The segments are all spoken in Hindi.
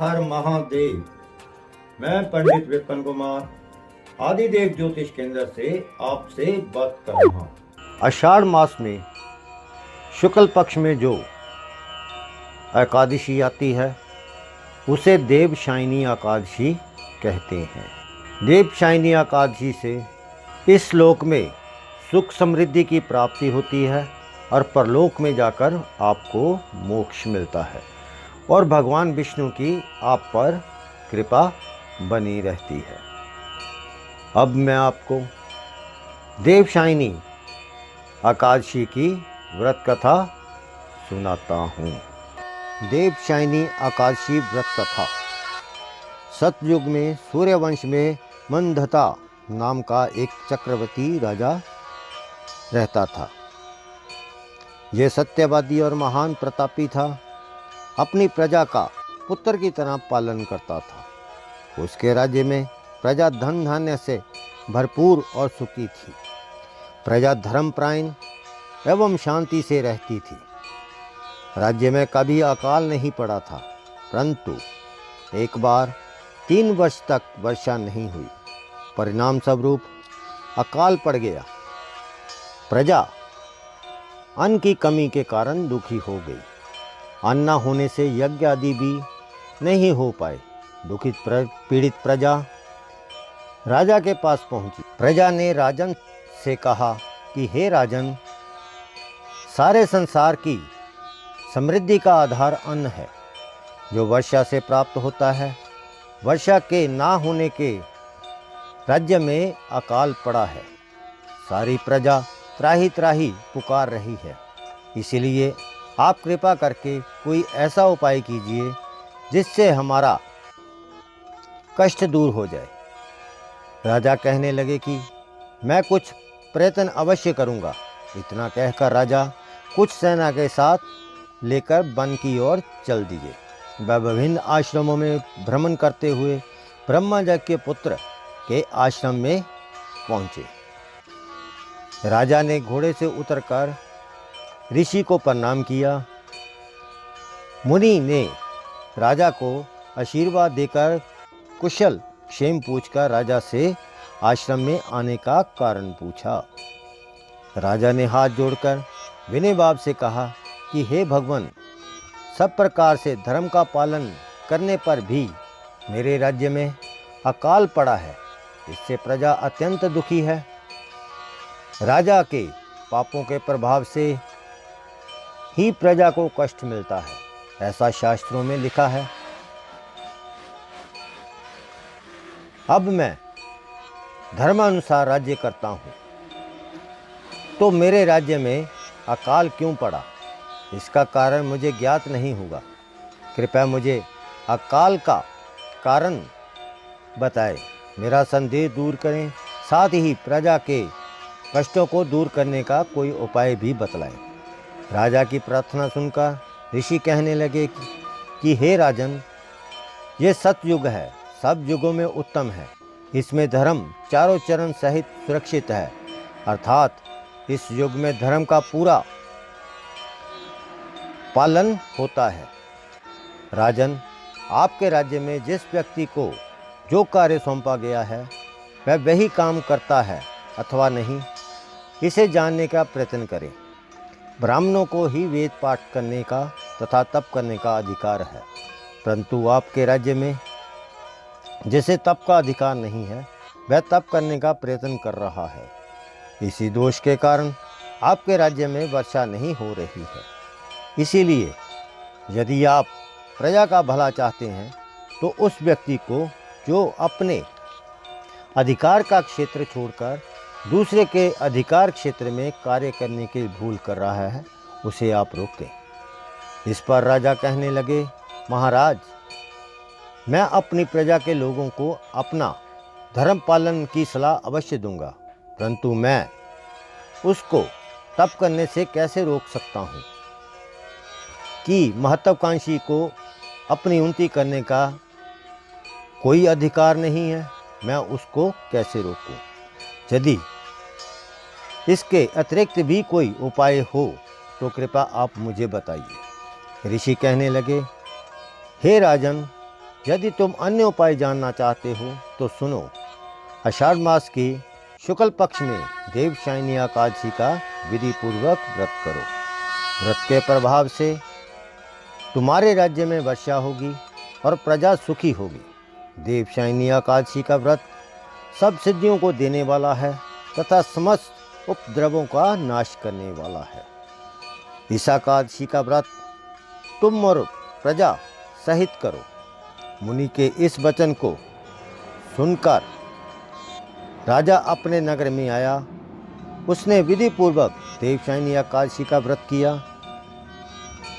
हर महादेव। मैं पंडित विपिन कुमार आदिदेव ज्योतिष केंद्र से आपसे बात कर रहा हूँ। आषाढ़ मास में शुक्ल पक्ष में जो एकादशी आती है उसे देवशायनी एकादशी कहते हैं। देवशायनी एकादशी से इस लोक में सुख समृद्धि की प्राप्ति होती है और परलोक में जाकर आपको मोक्ष मिलता है और भगवान विष्णु की आप पर कृपा बनी रहती है। अब मैं आपको देवशायनी एकादशी की व्रत कथा सुनाता हूँ। देवशायनी एकादशी व्रत कथा। सतयुग में सूर्यवंश में मंदता नाम का एक चक्रवर्ती राजा रहता था। यह सत्यवादी और महान प्रतापी था। अपनी प्रजा का पुत्र की तरह पालन करता था। उसके राज्य में प्रजा धन धान्य से भरपूर और सुखी थी। प्रजा धर्मपरायण एवं शांति से रहती थी। राज्य में कभी अकाल नहीं पड़ा था, परंतु एक बार 3 वर्ष तक वर्षा नहीं हुई। परिणाम स्वरूप अकाल पड़ गया। प्रजा अन्न की कमी के कारण दुखी हो गई। अन्न न होने से यज्ञ आदि भी नहीं हो पाए। दुखित पीड़ित प्रजा राजा के पास पहुंची। प्रजा ने राजन से कहा कि हे राजन, सारे संसार की समृद्धि का आधार अन्न है जो वर्षा से प्राप्त होता है। वर्षा के ना होने के राज्य में अकाल पड़ा है। सारी प्रजा त्राही त्राही पुकार रही है। इसलिए आप कृपा करके कोई ऐसा उपाय कीजिए जिससे हमारा कष्ट दूर हो जाए। राजा कहने लगे कि मैं कुछ प्रयत्न अवश्य करूंगा। इतना कहकर राजा कुछ सेना के साथ लेकर वन की ओर चल दिए। वह विभिन्न आश्रमों में भ्रमण करते हुए ब्रह्मजग के पुत्र के आश्रम में पहुंचे। राजा ने घोड़े से उतरकर ऋषि को प्रणाम किया। मुनि ने राजा को आशीर्वाद देकर कुशल क्षेम पूछकर राजा से आश्रम में आने का कारण पूछा। राजा ने हाथ जोड़कर विनय भाव से कहा कि हे भगवान, सब प्रकार से धर्म का पालन करने पर भी मेरे राज्य में अकाल पड़ा है। इससे प्रजा अत्यंत दुखी है। राजा के पापों के प्रभाव से ही प्रजा को कष्ट मिलता है, ऐसा शास्त्रों में लिखा है। अब मैं धर्मानुसार राज्य करता हूँ, तो मेरे राज्य में अकाल क्यों पड़ा, इसका कारण मुझे ज्ञात नहीं होगा। कृपया मुझे अकाल का कारण बताएं, मेरा संदेह दूर करें, साथ ही प्रजा के कष्टों को दूर करने का कोई उपाय भी बतलाएं। राजा की प्रार्थना सुनकर ऋषि कहने लगे कि हे राजन, ये सतयुग है, सब युगों में उत्तम है। इसमें धर्म चारों चरण सहित सुरक्षित है, अर्थात इस युग में धर्म का पूरा पालन होता है। राजन, आपके राज्य में जिस व्यक्ति को जो कार्य सौंपा गया है वह वही काम करता है अथवा नहीं, इसे जानने का प्रयत्न करें। ब्राह्मणों को ही वेद पाठ करने का तथा तप करने का अधिकार है, परंतु आपके राज्य में जिसे तप का अधिकार नहीं है वह तप करने का प्रयत्न कर रहा है। इसी दोष के कारण आपके राज्य में वर्षा नहीं हो रही है। इसीलिए यदि आप प्रजा का भला चाहते हैं तो उस व्यक्ति को जो अपने अधिकार का क्षेत्र छोड़कर दूसरे के अधिकार क्षेत्र में कार्य करने की भूल कर रहा है, उसे आप रोकें। इस पर राजा कहने लगे, महाराज, मैं अपनी प्रजा के लोगों को अपना धर्म पालन की सलाह अवश्य दूंगा, परंतु मैं उसको तप करने से कैसे रोक सकता हूँ कि महत्वाकांक्षी को अपनी उन्नति करने का कोई अधिकार नहीं है, मैं उसको कैसे रोकूं? यदि इसके अतिरिक्त भी कोई उपाय हो तो कृपया आप मुझे बताइए। ऋषि कहने लगे, हे राजन, यदि तुम अन्य उपाय जानना चाहते हो तो सुनो। आषाढ़ मास की शुक्ल पक्ष में देवशायनी एकादशी का विधि पूर्वक व्रत करो। व्रत के प्रभाव से तुम्हारे राज्य में वर्षा होगी और प्रजा सुखी होगी। देवशायनी एकादशी का व्रत सब सिद्धियों को देने वाला है तथा समस्त उपद्रवों का नाश करने वाला है। इस एकादशी का व्रत तुम और प्रजा सहित करो। मुनि के इस वचन को सुनकर राजा अपने नगर में आया। उसने विधि पूर्वक देवशायनी एकादशी का व्रत किया।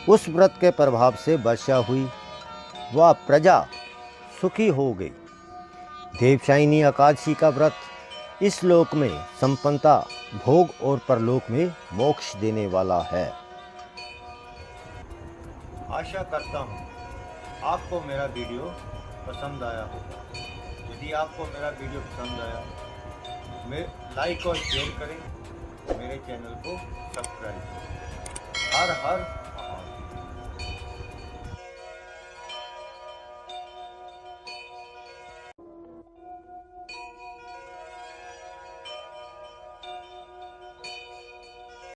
उस व्रत के प्रभाव से वर्षा हुई, वह प्रजा सुखी हो गई। देवशायनी एकादशी का व्रत इस लोक में संपन्नता, भोग और परलोक में मोक्ष देने वाला है। आशा करता हूँ आपको मेरा वीडियो पसंद आया होगा। यदि आपको मेरा वीडियो पसंद आया लाइक और शेयर करें, मेरे चैनल को सब्सक्राइब करें। हर हर